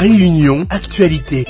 Réunion Actualité.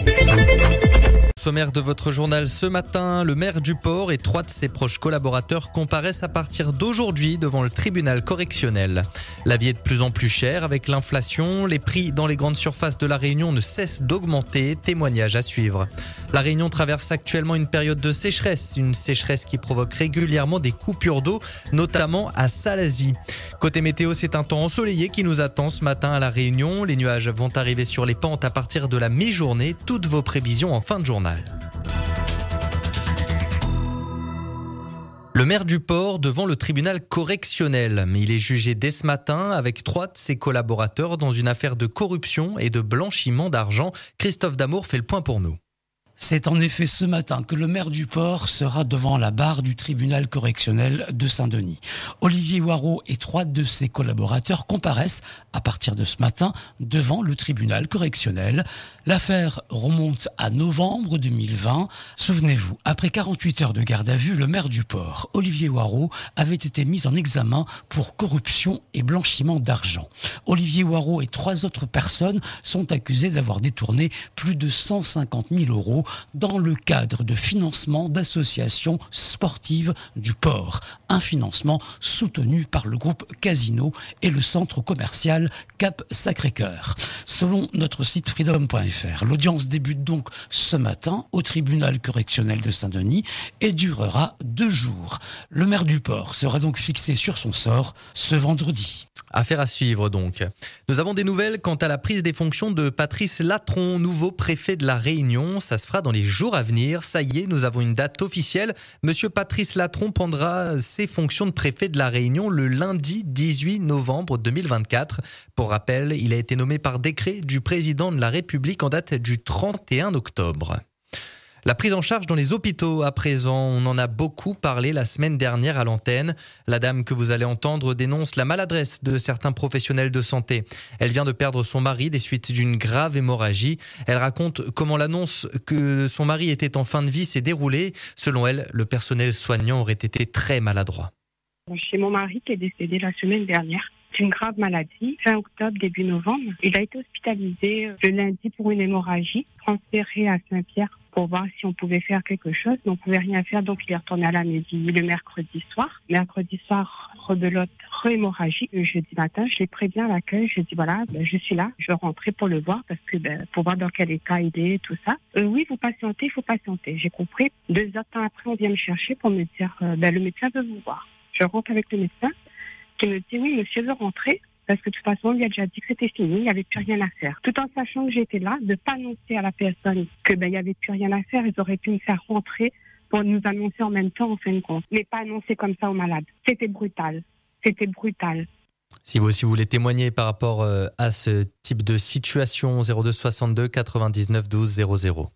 Sommaire de votre journal ce matin, le maire du port et 3 de ses proches collaborateurs comparaissent à partir d'aujourd'hui devant le tribunal correctionnel. La vie est de plus en plus chère avec l'inflation. Les prix dans les grandes surfaces de La Réunion ne cessent d'augmenter. Témoignage à suivre. La Réunion traverse actuellement une période de sécheresse. Une sécheresse qui provoque régulièrement des coupures d'eau, notamment à Salazie. Côté météo, c'est un temps ensoleillé qui nous attend ce matin à La Réunion. Les nuages vont arriver sur les pentes à partir de la mi-journée. Toutes vos prévisions en fin de journal. Le maire du port devant le tribunal correctionnel. Mais il est jugé dès ce matin avec 3 de ses collaborateurs dans une affaire de corruption et de blanchiment d'argent. Christophe Damour fait le point pour nous. C'est en effet ce matin que le maire du port sera devant la barre du tribunal correctionnel de Saint-Denis. Olivier Waro et 3 de ses collaborateurs comparaissent à partir de ce matin devant le tribunal correctionnel. L'affaire remonte à novembre 2020. Souvenez-vous, après 48 heures de garde à vue, le maire du port, Olivier Waro, avait été mis en examen pour corruption et blanchiment d'argent. Olivier Waro et 3 autres personnes sont accusées d'avoir détourné plus de 150 000 € dans le cadre de financement d'associations sportives du port. Un financement soutenu par le groupe Casino et le centre commercial Cap Sacré-Cœur. Selon notre site freedom.fr, l'audience débute donc ce matin au tribunal correctionnel de Saint-Denis et durera 2 jours. Le maire du port sera donc fixé sur son sort ce vendredi. Affaire à suivre donc. Nous avons des nouvelles quant à la prise des fonctions de Patrice Latron, nouveau préfet de La Réunion. Ça se fera dans les jours à venir. Ça y est, nous avons une date officielle. Monsieur Patrice Latron prendra ses fonctions de préfet de La Réunion le lundi 18 novembre 2024. Pour rappel, il a été nommé par décret du président de la République en date du 31 octobre. La prise en charge dans les hôpitaux à présent, on en a beaucoup parlé la semaine dernière à l'antenne. La dame que vous allez entendre dénonce la maladresse de certains professionnels de santé. Elle vient de perdre son mari des suites d'une grave hémorragie. Elle raconte comment l'annonce que son mari était en fin de vie s'est déroulée. Selon elle, le personnel soignant aurait été très maladroit. J'ai mon mari qui est décédé la semaine dernière. C'est une grave maladie. Fin octobre, début novembre. Il a été hospitalisé le lundi pour une hémorragie, transféré à Saint-Pierre pour voir si on pouvait faire quelque chose. Mais on pouvait rien faire, donc il est retourné à la maison le mercredi soir. Mercredi soir, rebelote, re-hémorragie. Le jeudi matin, je l'ai prévenu à l'accueil. Je dis voilà, je suis là, je vais rentrer pour le voir parce que pour voir dans quel état il est, tout ça. Oui, vous patientez, il faut patienter. J'ai compris. 2 heures de temps après, on vient me chercher pour me dire le médecin veut vous voir. Je rentre avec le médecin qui me dit oui, monsieur veut rentrer. Parce que de toute façon, il a déjà dit que c'était fini, il n'y avait plus rien à faire. Tout en sachant que j'étais là, de ne pas annoncer à la personne qu'il n'y avait plus rien à faire, ils auraient pu me faire rentrer pour nous annoncer en même temps, en fin de compte. Mais pas annoncer comme ça aux malades. C'était brutal. C'était brutal. Si vous aussi voulez témoigner par rapport à ce type de situation, 02 62 99 12 00.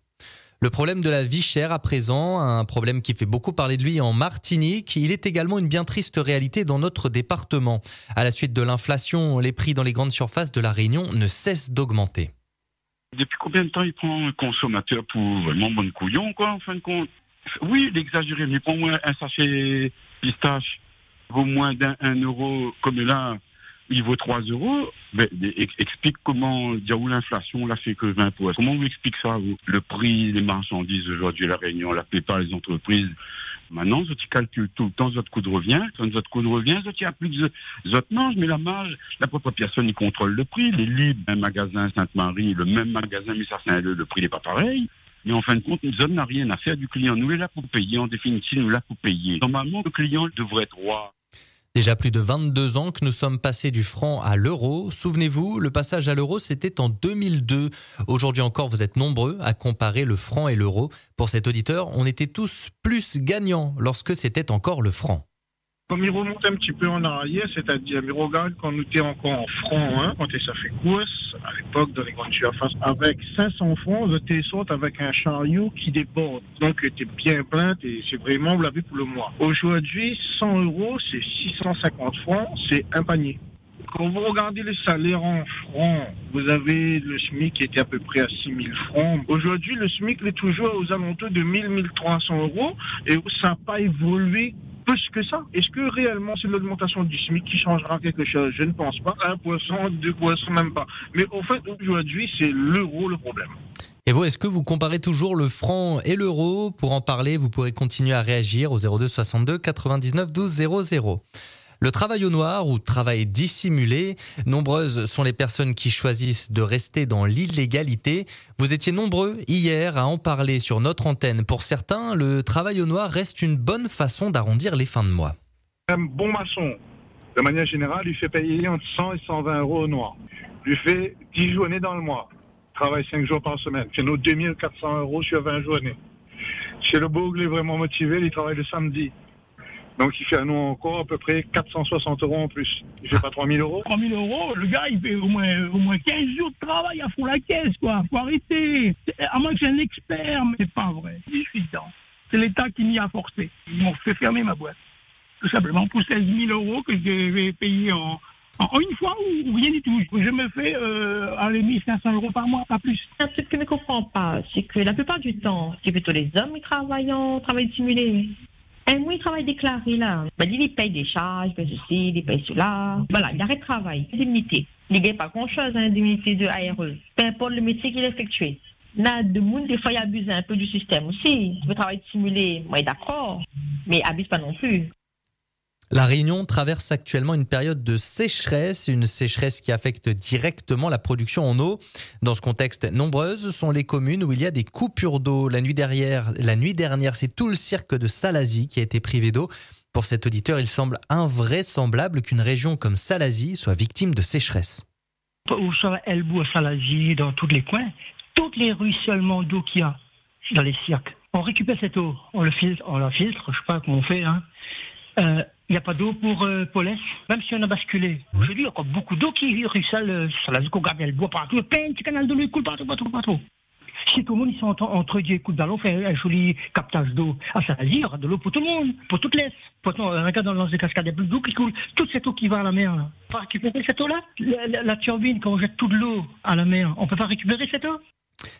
Le problème de la vie chère à présent, un problème qui fait beaucoup parler de lui en Martinique. Il est également une bien triste réalité dans notre département. À la suite de l'inflation, les prix dans les grandes surfaces de La Réunion ne cessent d'augmenter. Depuis combien de temps il prend un consommateur pour vraiment bon couillon, quoi, en fin de compte? Oui, il est exagéré, mais pour moi, un sachet pistache vaut moins d'1 euro, comme là, il vaut 3 €. Explique comment, où l'inflation l'a fait que 20%. Comment vous expliquez ça, vous? Le prix des marchandises aujourd'hui à La Réunion, la plupart des entreprises, maintenant, ils calculent tout le temps votre coût de revient. Quand votre coût de revient, il n'y a plus de votre marge, mais la marge, la propre personne, il contrôle le prix. Les livres, un magasin Sainte-Marie, le même magasin Missar-Saint-Leu, le prix n'est pas pareil. Mais en fin de compte, nous n'a rien à faire du client. Nous, est là pour payer. En définitive, nous, là pour payer. Normalement, le client devrait être roi. Déjà plus de 22 ans que nous sommes passés du franc à l'euro. Souvenez-vous, le passage à l'euro, c'était en 2002. Aujourd'hui encore, vous êtes nombreux à comparer le franc et l'euro. Pour cet auditeur, on était tous plus gagnants lorsque c'était encore le franc. Comme il remonte un petit peu en arrière, c'est-à-dire, il regarde quand nous étions encore en francs, quand ça fait course, à l'époque, dans les grandes surfaces, avec 500 francs, vous étiez sorti avec un chariot qui déborde. Donc, il était bien plein et c'est vraiment, vous l'avez pour le mois. Aujourd'hui, 100 €, c'est 650 francs, c'est un panier. Quand vous regardez les salaires en francs, vous avez le SMIC qui était à peu près à 6 000 francs. Aujourd'hui, le SMIC est toujours aux alentours de 1 000, 1 300 € et ça n'a pas évolué plus que ça. Est-ce que réellement c'est l'augmentation du SMIC qui changera quelque chose? Je ne pense pas. 1%, 2%, même pas. Mais au fait, aujourd'hui, c'est l'euro le problème. Et vous, est-ce que vous comparez toujours le franc et l'euro? Pour en parler, vous pourrez continuer à réagir au 02 62 99 12 00. Le travail au noir ou travail dissimulé, nombreuses sont les personnes qui choisissent de rester dans l'illégalité. Vous étiez nombreux hier à en parler sur notre antenne. Pour certains, le travail au noir reste une bonne façon d'arrondir les fins de mois. Un bon maçon, de manière générale, il fait payer entre 100 et 120 euros au noir. Il fait 10 journées dans le mois. Il travaille 5 jours par semaine. C'est nos 2400 euros sur 20 journées. Chez le Bourg, il est vraiment motivé, il travaille le samedi. Donc il fait à nous encore à peu près 460 euros en plus. Il fait pas 3000 euros. 3000 euros, le gars il fait au moins 15 jours de travail à fond la caisse, quoi. Faut arrêter. À moins que c'est un expert, mais c'est pas vrai. Je suis dedans. C'est l'État qui m'y a forcé. Ils m'ont fait fermer ma boîte. Tout simplement pour 16 000 euros que je vais payer en une fois ou rien du tout. Je me fais à 1500 euros par mois, pas plus. Un truc que je ne comprends pas, c'est que la plupart du temps, c'est plutôt les hommes qui travaillent en travail dissimulé. Et moi, il travaille déclaré là. Il paye des charges, il paye ceci, il paye cela. Voilà, il arrête de travail. Indemnité. Il ne gagne pas grand-chose, indemnité de ARE. Peu importe le métier qu'il a effectué. Il y a des gens, des fois, ils abusent un peu du système aussi. Le travail dissimulé, moi, d'accord, mais abuse pas non plus. La Réunion traverse actuellement une période de sécheresse, une sécheresse qui affecte directement la production en eau. Dans ce contexte, nombreuses sont les communes où il y a des coupures d'eau. La nuit dernière, c'est tout le cirque de Salazie qui a été privé d'eau. Pour cet auditeur, il semble invraisemblable qu'une région comme Salazie soit victime de sécheresse. Où soit Elbourg, Salazie, dans tous les coins, toutes les ruissellements d'eau qu'il y a dans les cirques, on récupère cette eau, on la filtre, je sais pas comment on fait, hein. Il n'y a pas d'eau pour Paulès, même si on a basculé. Je dis, il y a encore beaucoup d'eau qui ruisselle, ça la qu'on garde, elle boit partout, il y a plein de petits canaux de l'eau, il coule partout. Si tout le monde, ils sont entre Dieu et coupe d'allons, on fait un joli captage d'eau. Ah, ça va dire, de l'eau pour tout le monde, pour toute l'Est. Pourtant, regarde dans le lance des cascades, il y a plus d'eau qui coule. Toute cette eau qui va à la mer, là. On peut pas récupérer cette eau-là? La turbine, quand on jette toute l'eau à la mer, on peut pas récupérer cette eau?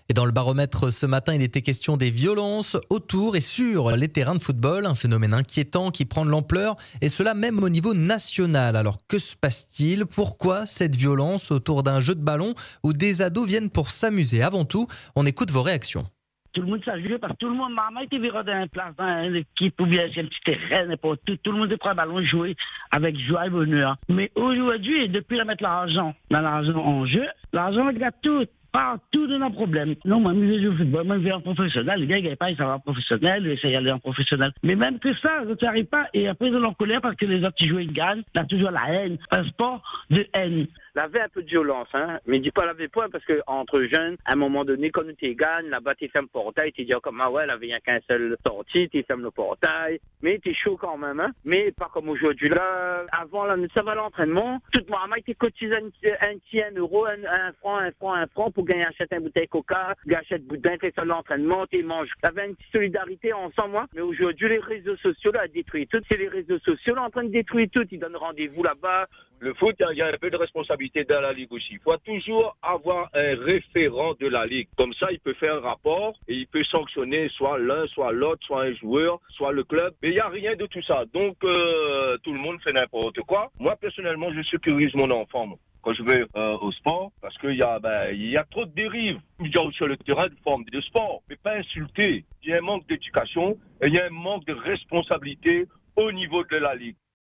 Et dans le baromètre ce matin, il était question des violences autour et sur les terrains de football, un phénomène inquiétant qui prend de l'ampleur, et cela même au niveau national. Alors que se passe-t-il? Pourquoi cette violence autour d'un jeu de ballon où des ados viennent pour s'amuser? Avant tout, on écoute vos réactions. Tout le monde s'agit parce que tout le monde m'a été viré dans une place, dans une équipe ou bien sur un petit terrain, n'importe où. Tout le monde prend un ballon jouer avec joie et bonheur. Mais aujourd'hui, depuis la mettre l'argent en jeu, l'argent regarde tout. Partout de nos problèmes. Non, moi, je joue au football, moi, je vais en professionnel. Les gars, ils gagnent pas, ils sont en professionnel, ils essayent d'aller en professionnel. Mais même que ça, ça n'arrive pas. Et après, ils ont en colère parce que les autres qui jouent, ils gagnent. Il y a toujours la haine. Un sport de haine. Il y avait un peu de violence, hein. Mais dis pas la point parce que entre jeunes, à un moment donné, quand tu gagnes, là-bas, tu fermes le portail, tu dis, oh, comme, ah ouais, là, il n'y a qu'un seul sortie, tu fermes le portail. Mais tu es chaud quand même, hein. Mais pas comme aujourd'hui, là. Avant, là, ça va l'entraînement. Tout le monde, tu cotises un euro, un franc pour gagner, acheter une bouteille coca, achète boudin, tu fais l'entraînement, tu manges. Il y avait une petite solidarité ensemble, moi. Mais aujourd'hui, les réseaux sociaux, là, détruisent tout. C'est les réseaux sociaux, là, en train de détruire tout. Ils donnent rendez-vous là-bas. Le foot, il y a un peu de responsabilité dans la Ligue aussi. Il faut toujours avoir un référent de la Ligue. Comme ça, il peut faire un rapport et il peut sanctionner soit l'un, soit l'autre, soit un joueur, soit le club. Mais il n'y a rien de tout ça. Donc, tout le monde fait n'importe quoi. Moi, personnellement, je sécurise mon enfant quand je vais au sport parce qu'il y a trop de dérives. Sur le terrain de forme de sport, mais pas insulter. Il y a un manque d'éducation et il y a un manque de responsabilité au niveau de la Ligue.